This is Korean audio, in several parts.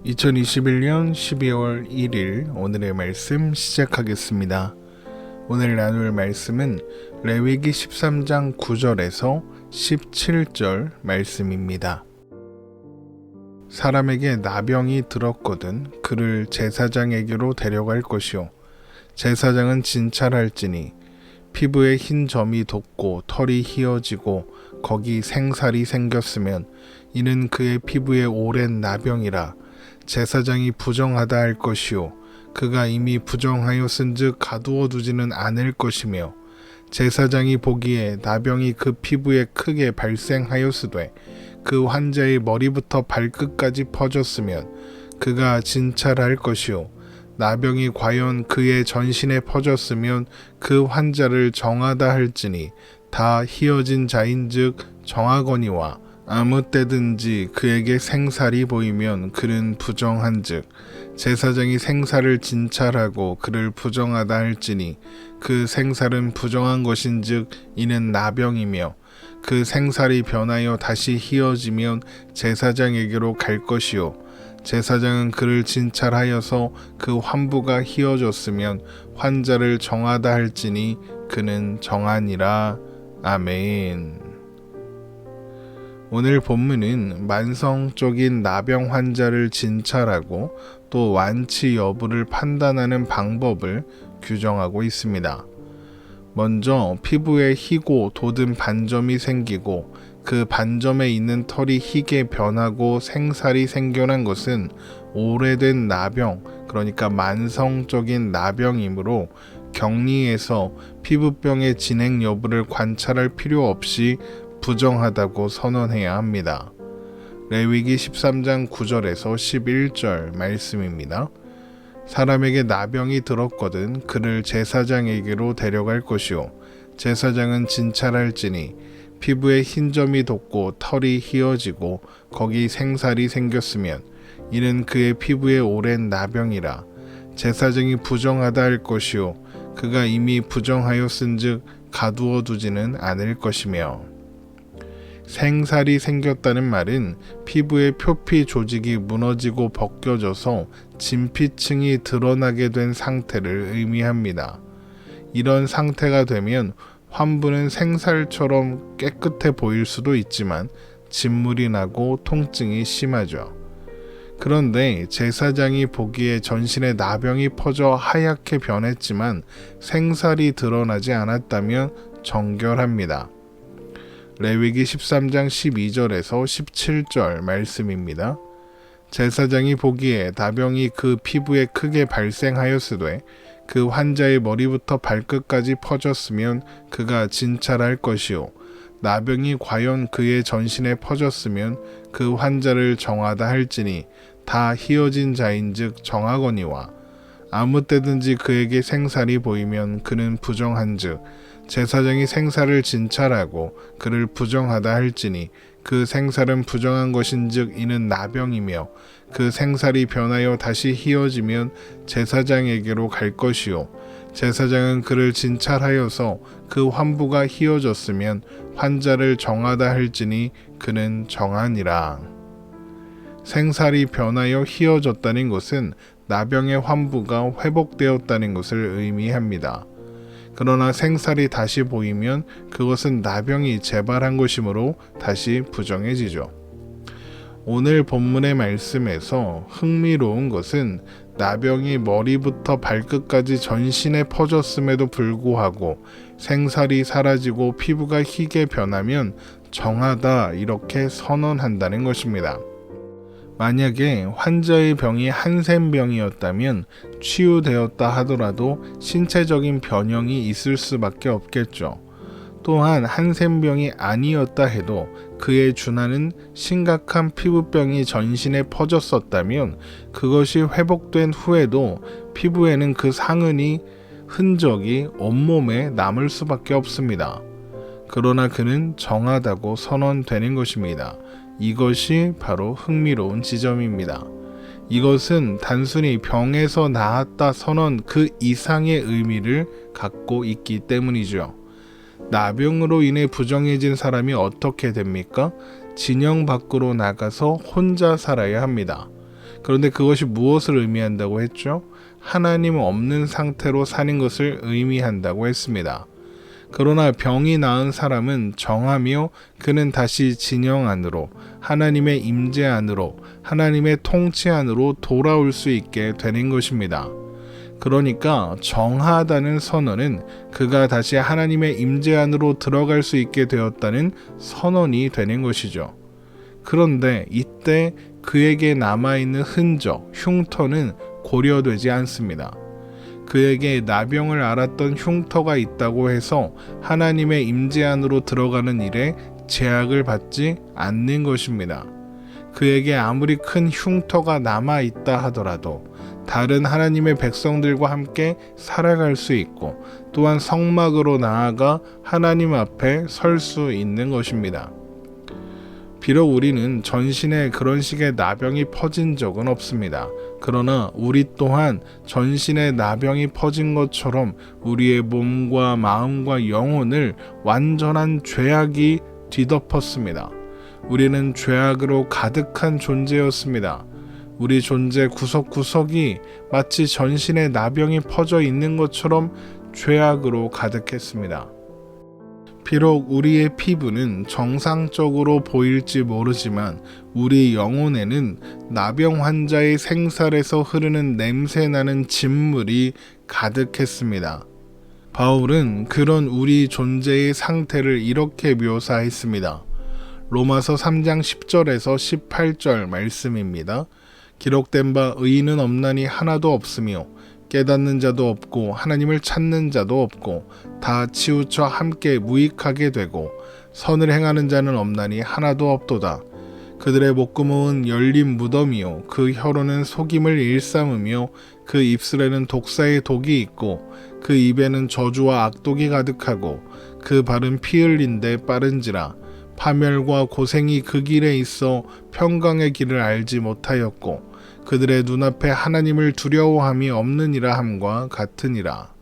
2021년 12월 1일 오늘의 말씀 시작하겠습니다. 오늘 나눌 말씀은 레위기 13장 9절에서 17절 말씀입니다. 사람에게 나병이 들었거든 그를 제사장에게로 데려갈 것이요 제사장은 진찰할지니 피부에 흰 점이 돋고 털이 희어지고 거기 생살이 생겼으면 이는 그의 피부에 오랜 나병이라 제사장이 부정하다 할 것이요 그가 이미 부정하였은즉 가두어 두지는 않을 것이며 제사장이 보기에 나병이 그 피부에 크게 발생하였으되 그 환자의 머리부터 발끝까지 퍼졌으면 그가 진찰할 것이요 나병이 과연 그의 전신에 퍼졌으면 그 환자를 정하다 할지니 다 희어진 자인즉 정하거니와 아무 때든지 그에게 생살이 보이면 그는 부정한즉 제사장이 생살을 진찰하고 그를 부정하다 할지니 그 생살은 부정한 것인즉 이는 나병이며 그 생살이 변하여 다시 희어지면 제사장에게로 갈 것이요 제사장은 그를 진찰하여서 그 환부가 희어졌으면 환자를 정하다 할지니 그는 정하니라. 아멘. 오늘 본문은 만성적인 나병 환자를 진찰하고 또 완치 여부를 판단하는 방법을 규정하고 있습니다. 먼저 피부에 희고 돋은 반점이 생기고 그 반점에 있는 털이 희게 변하고 생살이 생겨난 것은 오래된 나병, 그러니까 만성적인 나병이므로 격리해서 피부병의 진행 여부를 관찰할 필요 없이 부정하다고 선언해야 합니다. 레위기 13장 9절에서 11절 말씀입니다. 사람에게 나병이 들었거든 그를 제사장에게로 데려갈 것이요 제사장은 진찰할지니 피부에 흰 점이 돋고 털이 희어지고 거기 생살이 생겼으면 이는 그의 피부에 오랜 나병이라 제사장이 부정하다 할 것이요 그가 이미 부정하였은즉 가두어 두지는 않을 것이며 생살이 생겼다는 말은 피부의 표피 조직이 무너지고 벗겨져서 진피층이 드러나게 된 상태를 의미합니다. 이런 상태가 되면 환부는 생살처럼 깨끗해 보일 수도 있지만 진물이 나고 통증이 심하죠. 그런데 제사장이 보기에 전신에 나병이 퍼져 하얗게 변했지만 생살이 드러나지 않았다면 정결합니다. 레위기 13장 12절에서 17절 말씀입니다. 제사장이 보기에 나병이 그 피부에 크게 발생하였으되 그 환자의 머리부터 발끝까지 퍼졌으면 그가 진찰할 것이요 나병이 과연 그의 전신에 퍼졌으면 그 환자를 정하다 할지니 다 희어진 자인즉 정하거니와 아무 때든지 그에게 생살이 보이면 그는 부정한즉 제사장이 생살을 진찰하고 그를 부정하다 할지니 그 생살은 부정한 것인즉 이는 나병이며 그 생살이 변하여 다시 희어지면 제사장에게로 갈 것이요 제사장은 그를 진찰하여서 그 환부가 희어졌으면 환자를 정하다 할지니 그는 정하니라. 생살이 변하여 희어졌다는 것은 나병의 환부가 회복되었다는 것을 의미합니다. 그러나 생살이 다시 보이면 그것은 나병이 재발한 것이므로 다시 부정해지죠. 오늘 본문의 말씀에서 흥미로운 것은 나병이 머리부터 발끝까지 전신에 퍼졌음에도 불구하고 생살이 사라지고 피부가 희게 변하면 정하다 이렇게 선언한다는 것입니다. 만약에 환자의 병이 한센병이었다면 치유되었다 하더라도 신체적인 변형이 있을 수밖에 없겠죠. 또한 한센병이 아니었다 해도 그의 준하는 심각한 피부병이 전신에 퍼졌었다면 그것이 회복된 후에도 피부에는 그 상흔이 흔적이 온몸에 남을 수밖에 없습니다. 그러나 그는 정하다고 선언되는 것입니다. 이것이 바로 흥미로운 지점입니다. 이것은 단순히 병에서 나았다 선언 그 이상의 의미를 갖고 있기 때문이죠. 나병으로 인해 부정해진 사람이 어떻게 됩니까? 진영 밖으로 나가서 혼자 살아야 합니다. 그런데 그것이 무엇을 의미한다고 했죠? 하나님 없는 상태로 사는 것을 의미한다고 했습니다. 그러나 병이 나은 사람은 정하며 그는 다시 진영 안으로, 하나님의 임재 안으로, 하나님의 통치 안으로 돌아올 수 있게 되는 것입니다. 그러니까 정하다는 선언은 그가 다시 하나님의 임재 안으로 들어갈 수 있게 되었다는 선언이 되는 것이죠. 그런데 이때 그에게 남아있는 흔적, 흉터는 고려되지 않습니다. 그에게 나병을 앓았던 흉터가 있다고 해서 하나님의 임재 안으로 들어가는 일에 제약을 받지 않는 것입니다. 그에게 아무리 큰 흉터가 남아있다 하더라도 다른 하나님의 백성들과 함께 살아갈 수 있고 또한 성막으로 나아가 하나님 앞에 설 수 있는 것입니다. 비록 우리는 전신에 그런 식의 나병이 퍼진 적은 없습니다. 그러나 우리 또한 전신에 나병이 퍼진 것처럼 우리의 몸과 마음과 영혼을 완전한 죄악이 뒤덮었습니다. 우리는 죄악으로 가득한 존재였습니다. 우리 존재 구석구석이 마치 전신에 나병이 퍼져 있는 것처럼 죄악으로 가득했습니다. 비록 우리의 피부는 정상적으로 보일지 모르지만 우리 영혼에는 나병 환자의 생살에서 흐르는 냄새나는 진물이 가득했습니다. 바울은 그런 우리 존재의 상태를 이렇게 묘사했습니다. 로마서 3장 10절에서 18절 말씀입니다. 기록된 바 의인은 없나니 하나도 없으며 깨닫는 자도 없고 하나님을 찾는 자도 없고 다 치우쳐 함께 무익하게 되고 선을 행하는 자는 없나니 하나도 없도다. 그들의 목구멍은 열린 무덤이요 그 혀로는 속임을 일삼으며 그 입술에는 독사의 독이 있고 그 입에는 저주와 악독이 가득하고 그 발은 피 흘린 데 빠른지라. 파멸과 고생이 그 길에 있어 평강의 길을 알지 못하였고 그들의 눈앞에 하나님을 두려워함이 없느니라 함과 같으니라.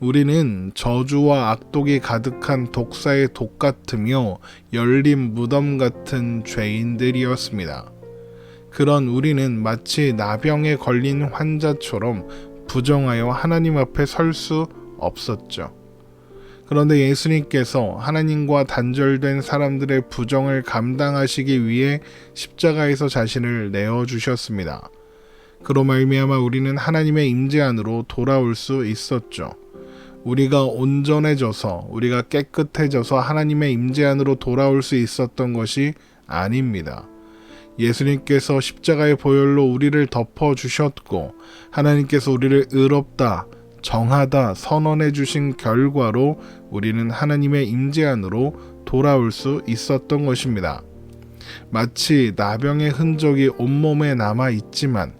우리는 저주와 악독이 가득한 독사의 독 같으며 열린 무덤 같은 죄인들이었습니다. 그런 우리는 마치 나병에 걸린 환자처럼 부정하여 하나님 앞에 설 수 없었죠. 그런데 예수님께서 하나님과 단절된 사람들의 부정을 감당하시기 위해 십자가에서 자신을 내어주셨습니다. 그로 말미암아 우리는 하나님의 임재 안으로 돌아올 수 있었죠. 우리가 온전해져서 우리가 깨끗해져서 하나님의 임재 안으로 돌아올 수 있었던 것이 아닙니다. 예수님께서 십자가의 보혈로 우리를 덮어주셨고 하나님께서 우리를 의롭다, 정하다 선언해 주신 결과로 우리는 하나님의 임재 안으로 돌아올 수 있었던 것입니다. 마치 나병의 흔적이 온몸에 남아 있지만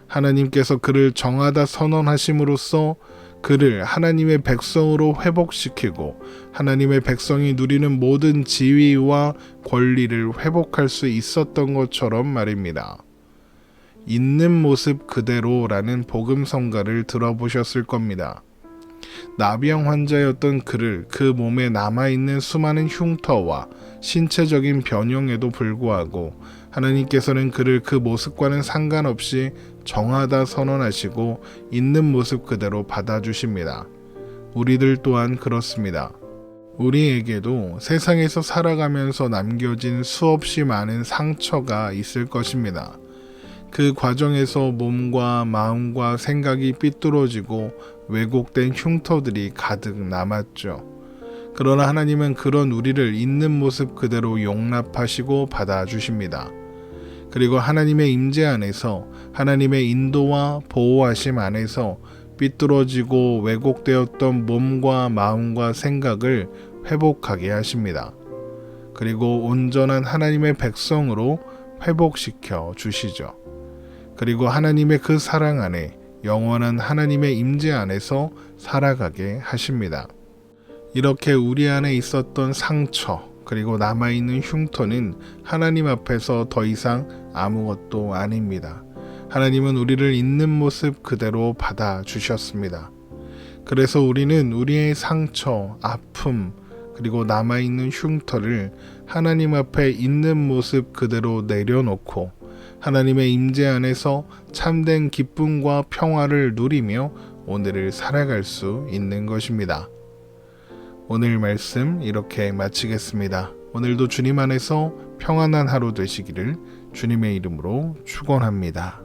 하나님께서 그를 정하다 선언하심으로써 그를 하나님의 백성으로 회복시키고 하나님의 백성이 누리는 모든 지위와 권리를 회복할 수 있었던 것처럼 말입니다. 있는 모습 그대로라는 복음성가를 들어보셨을 겁니다. 나병 환자였던 그를 그 몸에 남아있는 수많은 흉터와 신체적인 변형에도 불구하고 하나님께서는 그를 그 모습과는 상관없이 정하다 선언하시고 있는 모습 그대로 받아주십니다. 우리들 또한 그렇습니다. 우리에게도 세상에서 살아가면서 남겨진 수없이 많은 상처가 있을 것입니다. 그 과정에서 몸과 마음과 생각이 삐뚤어지고 왜곡된 흉터들이 가득 남았죠. 그러나 하나님은 그런 우리를 있는 모습 그대로 용납하시고 받아주십니다. 그리고 하나님의 임재 안에서 하나님의 인도와 보호하심 안에서 삐뚤어지고 왜곡되었던 몸과 마음과 생각을 회복하게 하십니다. 그리고 온전한 하나님의 백성으로 회복시켜 주시죠. 그리고 하나님의 그 사랑 안에 영원한 하나님의 임재 안에서 살아가게 하십니다. 이렇게 우리 안에 있었던 상처 그리고 남아있는 흉터는 하나님 앞에서 더 이상 아무것도 아닙니다. 하나님은 우리를 있는 모습 그대로 받아주셨습니다. 그래서 우리는 우리의 상처, 아픔 그리고 남아있는 흉터를 하나님 앞에 있는 모습 그대로 내려놓고 하나님의 임재 안에서 참된 기쁨과 평화를 누리며 오늘을 살아갈 수 있는 것입니다. 오늘 말씀 이렇게 마치겠습니다. 오늘도 주님 안에서 평안한 하루 되시기를 주님의 이름으로 축원합니다.